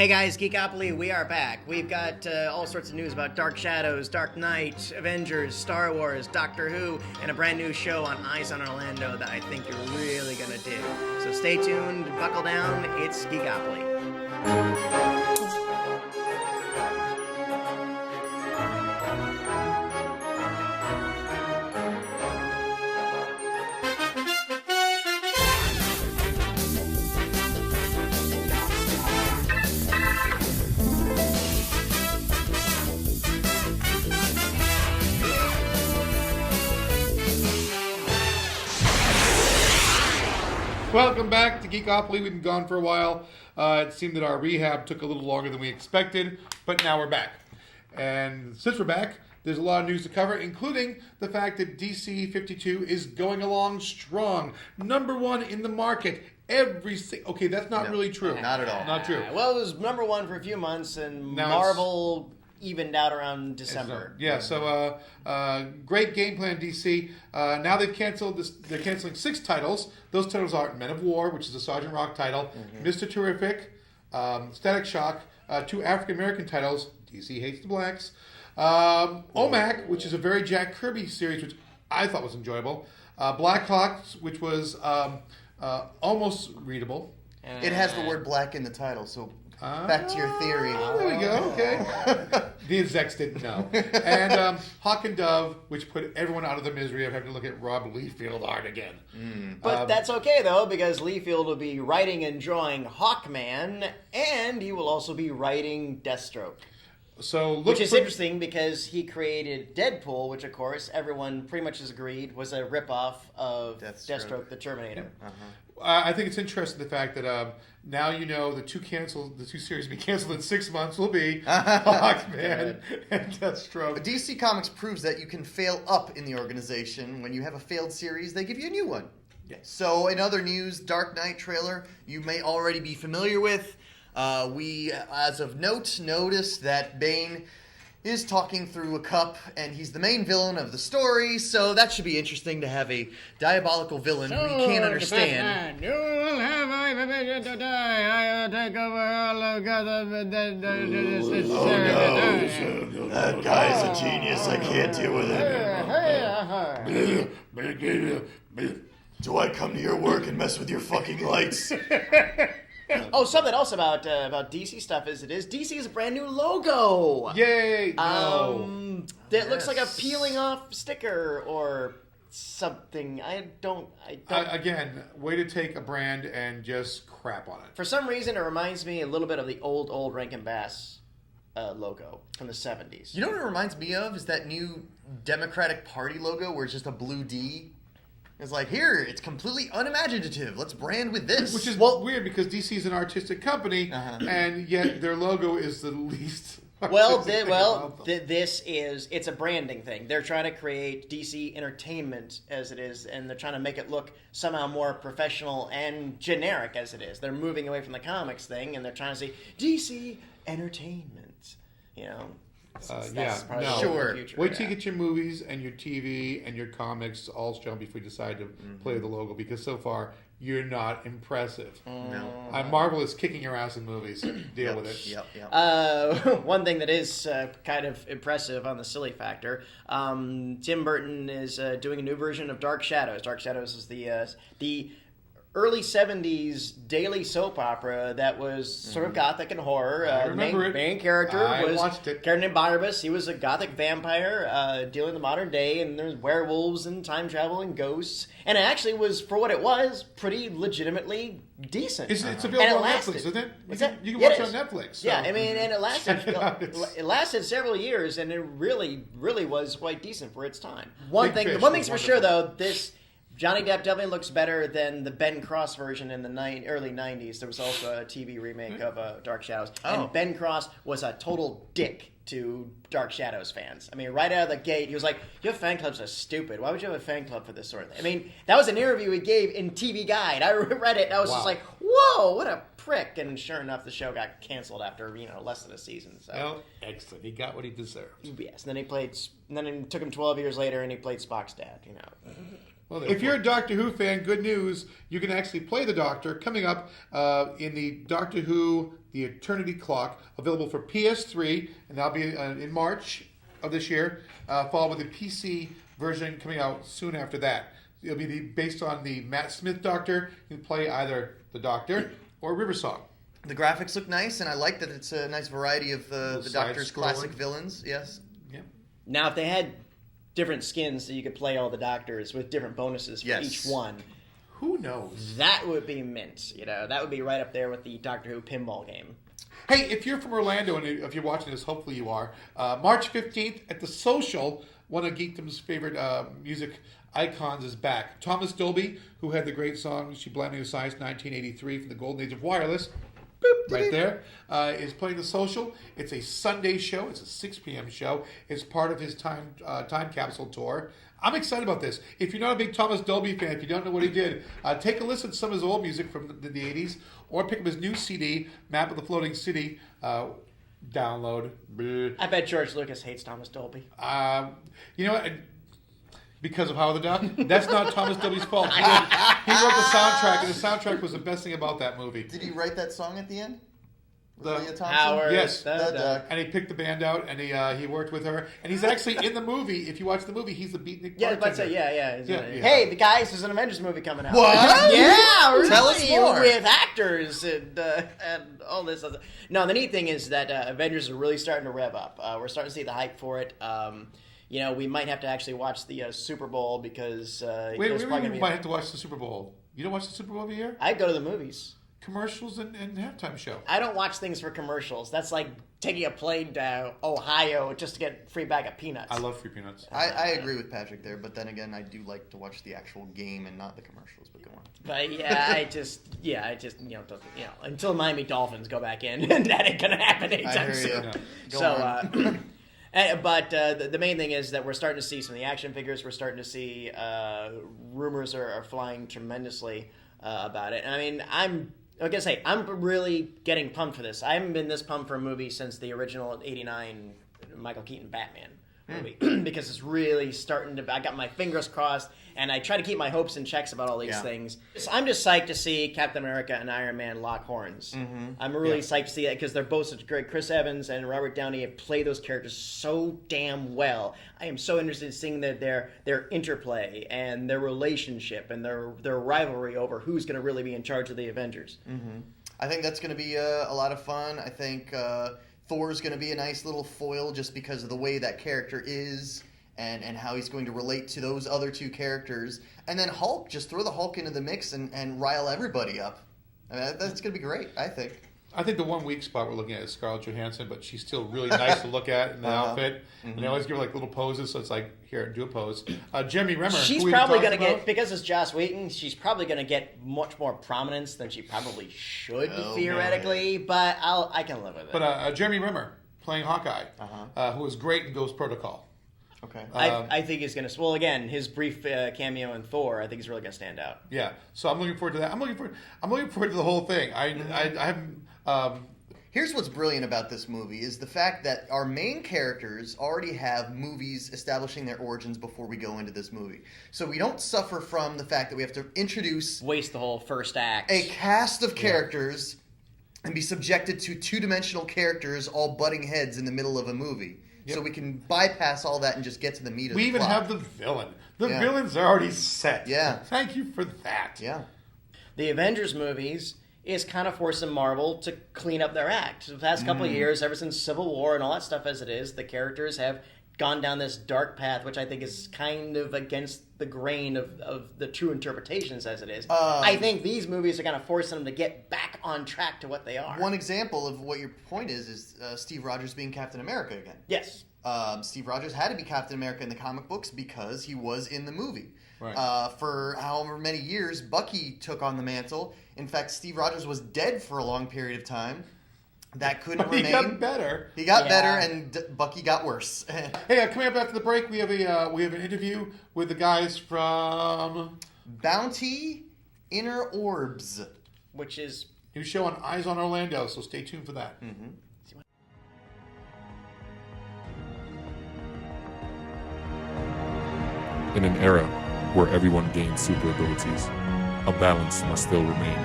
Hey guys, Geekopoly, we are back. We've got all sorts of news about Dark Shadows, Dark Knight, Avengers, Star Wars, Doctor Who, and a brand new show on Eyes on Orlando that I think you're really gonna dig. So stay tuned, buckle down, it's Geekopoly. Welcome back to Geekopoly. We've been gone for a while. It seemed that our rehab took a little longer than we expected, but now we're back. And since we're back, there's a lot of news to cover, including the fact that DC 52 is going along strong. Number one in the market. Okay, that's not really true. Not at all. Not true. Well, it was number one for a few months, and now Marvel evened out around December. So great game plan, DC. Now they've canceled this. They're canceling 6 titles. Those titles are Men of War, which is a Sergeant Rock title, Mr. Terrific, Static Shock, 2 African American titles. DC hates the blacks. OMAC, which is a very Jack Kirby series, which I thought was enjoyable. Black Hawks, which was almost readable. It has the word black in the title, so back to your theory. There we go, okay. The execs didn't know. And Hawk and Dove, which put everyone out of the misery of having to look at Rob Liefeld art again. But that's okay, though, because Liefeld will be writing and drawing Hawkman, and he will also be writing Deathstroke. Which is interesting because he created Deadpool, which, of course, everyone pretty much has agreed was a ripoff of Deathstroke the Terminator. I think it's interesting the fact that now you know the two series will be canceled in 6 months will be Hawkman and Deathstroke. But DC Comics proves that you can fail up in the organization. When you have a failed series, they give you a new one. Yes. So in other news, Dark Knight trailer you may already be familiar with. We, as of note, noticed that Bane is talking through a cup, and he's the main villain of the story, so that should be interesting to have a diabolical villain who you can't understand. You will have to die. I will take over all of Gotham and then That guy's a genius. I can't deal with him. Do I come to your work and mess with your fucking lights? Oh, something else about DC stuff is DC is a brand new logo. Yay! That looks like a peeling off sticker or something. I don't. Again, way to take a brand and just crap on it. For some reason, it reminds me a little bit of the old Rankin Bass logo from the 70s. You know what it reminds me of is that new Democratic Party logo where it's just a blue D. It's like, here, it's completely unimaginative. Let's brand with this. Which is weird because DC is an artistic company, and yet their logo is the least it's a branding thing. They're trying to create DC Entertainment as it is, and they're trying to make it look somehow more professional and generic as it is. They're moving away from the comics thing, and they're trying to say DC Entertainment, you know. Sure. Wait till you get your movies and your TV and your comics all shown before you decide to play the logo, because so far you're not impressive. No. Marvel is kicking your ass in movies. Deal with it. Yep. One thing that is kind of impressive on the silly factor, Tim Burton is doing a new version of Dark Shadows. Dark Shadows is the early 70s daily soap opera that was sort of gothic and horror. I remember it. Main character was watched it. a character named Barbas. He was a gothic vampire dealing in the modern day, and there's werewolves and time travel and ghosts. And it actually was, for what it was, pretty legitimately decent. It's available on Netflix, isn't it? You can watch it on Netflix. So. Yeah, I mean, and it lasted several years, and it really, really was quite decent for its time. One thing's for sure, though, Johnny Depp definitely looks better than the Ben Cross version in the early 90s. There was also a TV remake of Dark Shadows. And Ben Cross was a total dick to Dark Shadows fans. I mean, right out of the gate, he was like, your fan clubs are stupid. Why would you have a fan club for this sort of thing? I mean, that was an interview he gave in TV Guide. I read it, and I was just like, whoa, what a prick. And sure enough, the show got canceled after, less than a season. So. Well, excellent. He got what he deserved. Yes, and then it took him 12 years later, and he played Spock's dad, Well, if you're a Doctor Who fan, good news. You can actually play the Doctor coming up in the Doctor Who The Eternity Clock, available for PS3, and that'll be in March of this year, followed with a PC version coming out soon after that. It'll be based on the Matt Smith Doctor. You can play either the Doctor or Riversong. The graphics look nice, and I like that it's a nice variety of the Doctor's classic villains. Yes. Yeah. Now, if they had different skins so you could play all the Doctors with different bonuses for each one, who knows? That would be mint. That would be right up there with the Doctor Who pinball game. Hey, if you're from Orlando and if you're watching this, hopefully you are, March 15th at the Social, one of Geekdom's favorite music icons is back. Thomas Dolby, who had the great song She Blindly With Science 1983 from the Golden Age of Wireless, right there, is playing the Social. It's a Sunday show. It's a 6 p.m. show. It's part of his time capsule tour. I'm excited about this. If you're not a big Thomas Dolby fan, if you don't know what he did, take a listen to some of his old music from the 80s, or pick up his new CD, Map of the Floating City, download. I bet George Lucas hates Thomas Dolby. You know what? Because of Howard the Duck? That's not Thomas Dolby's fault. He wrote the soundtrack, and the soundtrack was the best thing about that movie. Did he write that song at the end? Howard, yes, the Duck. And he picked the band out, and he worked with her, and he's actually in the movie. If you watch the movie, he's the beatnik bartender. Yeah, but say, yeah. Yeah. Hey, the guys, there's an Avengers movie coming out. What? Yeah, really? Tell us more. With actors and all this other. No, the neat thing is that Avengers are really starting to rev up. We're starting to see the hype for it. We might have to actually watch the Super Bowl because we might have to watch the Super Bowl. You don't watch the Super Bowl every year? I go to the movies. Commercials and halftime show. I don't watch things for commercials. That's like taking a plane to Ohio just to get a free bag of peanuts. I love free peanuts. I agree with Patrick there, but then again, I do like to watch the actual game and not the commercials. But go on. But I just until Miami Dolphins go back in, that ain't gonna happen anytime soon. But the main thing is that we're starting to see some of the action figures. We're starting to see rumors are flying tremendously about it. And I mean, I'm really getting pumped for this. I haven't been this pumped for a movie since the original '89 Michael Keaton Batman movie because it's really starting to. I got my fingers crossed, and I try to keep my hopes in checks about all these things. So I'm just psyched to see Captain America and Iron Man lock horns. Mm-hmm. I'm really psyched to see that because they're both such great. Chris Evans and Robert Downey have played those characters so damn well. I am so interested in seeing their interplay and their relationship and their rivalry over who's going to really be in charge of the Avengers. Mm-hmm. I think that's going to be a lot of fun. I think Thor's going to be a nice little foil just because of the way that character is and how he's going to relate to those other two characters. And then Hulk, just throw the Hulk into the mix and rile everybody up. I mean, that's going to be great, I think. I think the one weak spot we're looking at is Scarlett Johansson, but she's still really nice to look at in the outfit. Mm-hmm. And they always give her like little poses, so it's like, here, do a pose. Jeremy Renner. She's probably going to get, because it's Joss Whedon, she's probably going to get much more prominence than she probably should, theoretically, but I can live with it. But Jeremy Renner playing Hawkeye, who was great in Ghost Protocol. Okay. I think he's going to... Well, again, his brief cameo in Thor, I think he's really going to stand out. Yeah. So I'm looking forward to that. I'm looking forward to the whole thing. I haven't... Here's what's brilliant about this movie is the fact that our main characters already have movies establishing their origins before we go into this movie. So we don't suffer from the fact that we have to waste the whole first act. A cast of characters and be subjected to two-dimensional characters all butting heads in the middle of a movie. Yep. So we can bypass all that and just get to the meat of the plot. We even have the villain. The villain's already set. Yeah. Thank you for that. Yeah. The Avengers movies is kind of forcing Marvel to clean up their act. The past couple of years, ever since Civil War and all that stuff as it is, the characters have gone down this dark path, which I think is kind of against the grain of the true interpretations as it is. I think these movies are kind of forcing them to get back on track to what they are. One example of what your point is Steve Rogers being Captain America again. Yes. Steve Rogers had to be Captain America in the comic books because he was in the movie. Right. For however many years, Bucky took on the mantle. In fact, Steve Rogers was dead for a long period of time. That couldn't remain. He got better. He got better, and Bucky got worse. Hey, coming up after the break, we have an interview with the guys from Bounty Inner Orbs, which is new show on Eyes on Orlando. So stay tuned for that. Mm-hmm. In an era where everyone gains super abilities, a balance must still remain.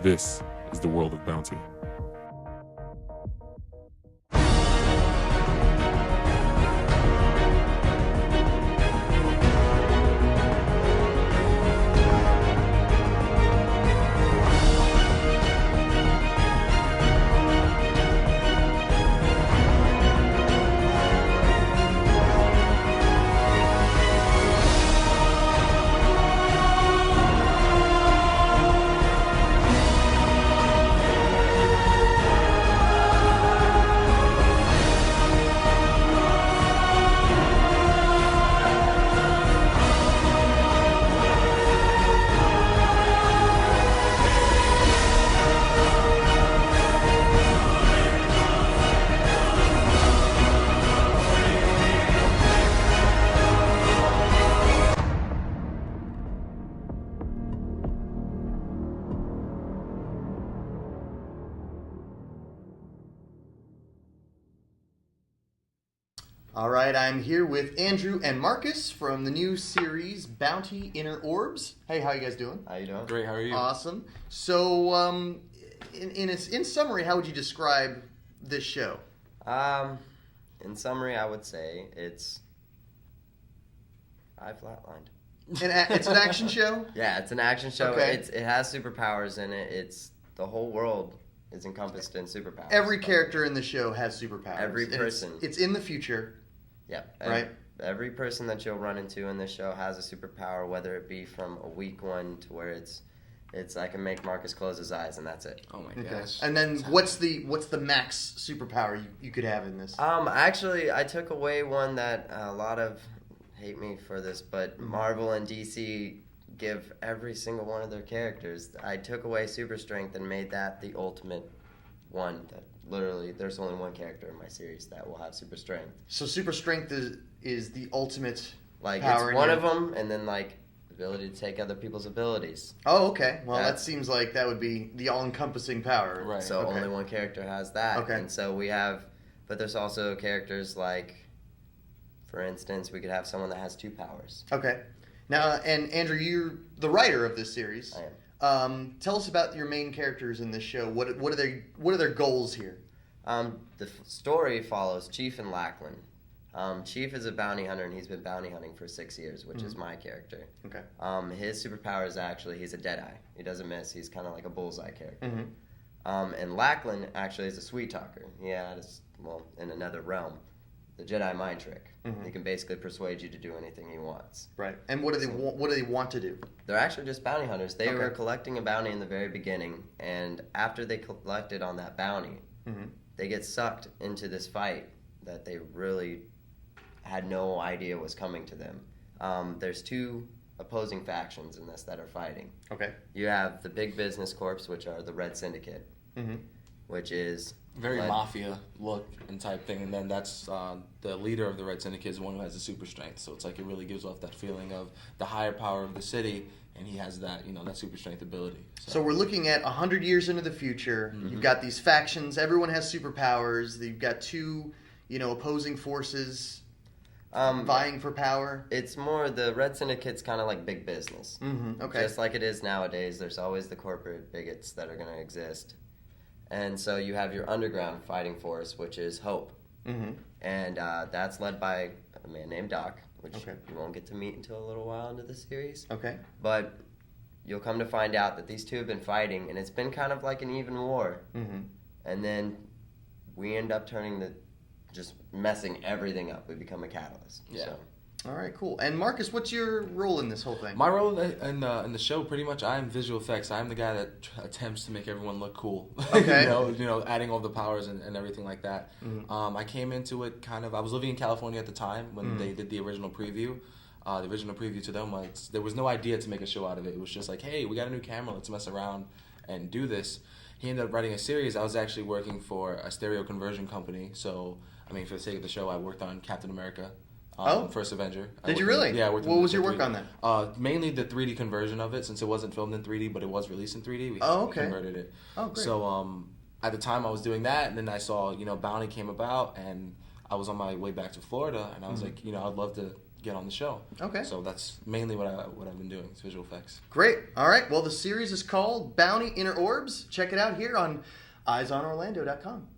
This is the world of bounty. All right, I'm here with Andrew and Marcus from the new series Bounty Inner Orbs. Hey, how you guys doing? How you doing? Great, how are you? Awesome. So, in summary, how would you describe this show? In summary, I would say I flatlined. It's an action show? Yeah, it's an action show. Okay. It has superpowers in it. It's the whole world is encompassed in superpowers. Every character in the show has superpowers. Every And person. It's in the future. Yeah. Right. Every person that you'll run into in this show has a superpower, whether it be from a weak one to where it's I can make Marcus close his eyes and that's it. Oh my Okay. gosh. And then what's the max superpower you could have in this? Actually, I took away one that a lot of hate me for this, but Marvel and DC give every single one of their characters. I took away super strength and made that the ultimate one. That literally, there's only one character in my series that will have super strength. So super strength is the ultimate Like power. it's one of them, and then like ability to take other people's abilities. Oh, okay. Well, Yeah. that seems like that would be the all-encompassing power. Right. So Okay. only one character has that. Okay. And so we have, but there's also characters like, for instance, we could have someone that has two powers. Okay. Now, and Andrew, you're the writer of this series. I am. Tell us about your main characters in this show. What are their goals here? The story follows Chief and Lachlan. Chief is a bounty hunter, and he's been bounty hunting for 6 years, which is my character. Okay. His superpower is actually he's a Deadeye. He doesn't miss. He's kind of like a bullseye character. Mm-hmm. And Lachlan actually is a sweet talker. He has, well, in another realm, the Jedi mind trick. Mhm. He can basically persuade you to do anything he wants. Right. And what do they want to do? They're actually just bounty hunters. They Okay. were collecting a bounty in the very beginning, and after they collected on that bounty, Mm-hmm. they get sucked into this fight that they really had no idea was coming to them. There's two opposing factions in this that are fighting. Okay. You have the Big Business Corps, which are the Red Syndicate, Mm-hmm. which is Very led- mafia look and type thing, and then that's the leader of the Red Syndicate is the one who has the super strength. So it's like it really gives off that feeling of the higher power of the city, and he has that that super strength ability. So we're looking at 100 years into the future. Mm-hmm. You've got these factions. Everyone has superpowers. You've got two, opposing forces vying for power. It's more the Red Syndicate's kind of like big business. Mm-hmm. Okay. Just like it is nowadays, there's always the corporate bigots that are going to exist. And so you have your underground fighting force, which is Hope. Mm-hmm. And that's led by a man named Doc, which Okay. you won't get to meet until a little while into the series. Okay. But you'll come to find out that these two have been fighting, and it's been kind of like an even war. Mm-hmm. And then we end up just messing everything up. We become a catalyst. Yeah. So. All right, cool. And Marcus, what's your role in this whole thing? My role in the show, pretty much, I am visual effects. I'm the guy that attempts to make everyone look cool. Okay. Adding all the powers and everything like that. Mm-hmm. I came into it I was living in California at the time when Mm-hmm. they did the original preview. The original preview to them was, there was no idea to make a show out of it. It was just like, hey, we got a new camera, let's mess around and do this. He ended up writing a series. I was actually working for a stereo conversion company. So, for the sake of the show, I worked on Captain America. First Avenger. Did you really? Yeah, I worked What on was the your work 3D. on that? Mainly the 3D conversion of it, since it wasn't filmed in 3D, but it was released in 3D. We converted it. Oh, great. So at the time I was doing that, and then I saw Bounty came about, and I was on my way back to Florida, and I was like, I'd love to get on the show. Okay. So that's mainly what I've been doing, is visual effects. Great. All right. Well, the series is called Bounty Inner Orbs. Check it out here on EyesOnOrlando.com.